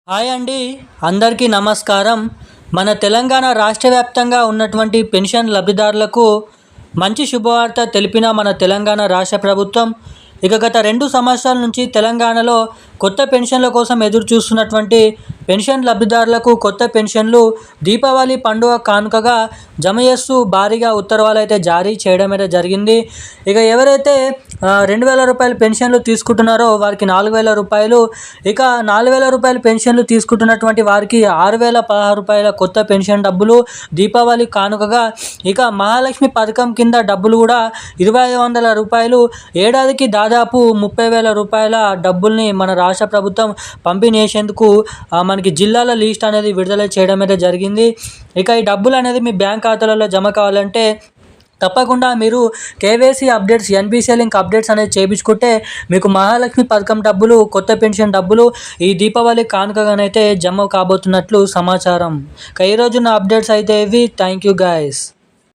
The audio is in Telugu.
హాయ్ అండి, అందరికీ నమస్కారం. మన తెలంగాణ రాష్ట్ర వ్యాప్తంగా ఉన్నటువంటి పెన్షన్ లబ్ధిదారులకు మంచి శుభవార్త తెలిపిన మన తెలంగాణ రాష్ట్ర ప్రభుత్వం గత 2 సంవత్సరాల నుంచి తెలంగాణలో కొత్త పెన్షన్ల కోసం ఎదురు చూస్తున్నటువంటి పెన్షన్ లబ్ధిదారులకు కొత్త పెన్షన్లు దీపావళి పండుగ కానుకగా జమ చేస్తూ భారీగా ఉత్తర్వులు అయితే జారీ చేయడం అయితే జరిగింది. ఎవరైతే 2,000 రూపాయల పెన్షన్లు తీసుకుంటున్నారో వారికి 4,000 రూపాయలు, 4,000 రూపాయల పెన్షన్లు తీసుకుంటున్నటువంటి వారికి 6,016 రూపాయల కొత్త పెన్షన్ డబ్బులు దీపావళి కానుకగా, మహాలక్ష్మి పథకం కింద డబ్బులు కూడా 2,500 రూపాయలు, ఏడాదికి దాదాపు 30,000 రూపాయల డబ్బుల్ని మన రాష్ట్ర ప్రభుత్వం పంపిణీ చేసేందుకు మనకి జిల్లాల లిస్ట్ అనేది విడుదల చేయడం అయితే జరిగింది. ఈ డబ్బులు అనేది మీ బ్యాంక్ ఖాతాలలో జమ కావాలంటే తప్పకుండా మీరు KYC updates, NPCI link updates అనేది చేయించుకుంటే మీకు మహాలక్ష్మి పథకం డబ్బులు, కొత్త పెన్షన్ డబ్బులు ఈ దీపావళి కానుకగానైతే జమ కాబోతున్నట్లు సమాచారం. ఈరోజు నా అప్డేట్స్ అయితే ఇవి. Thank you guys.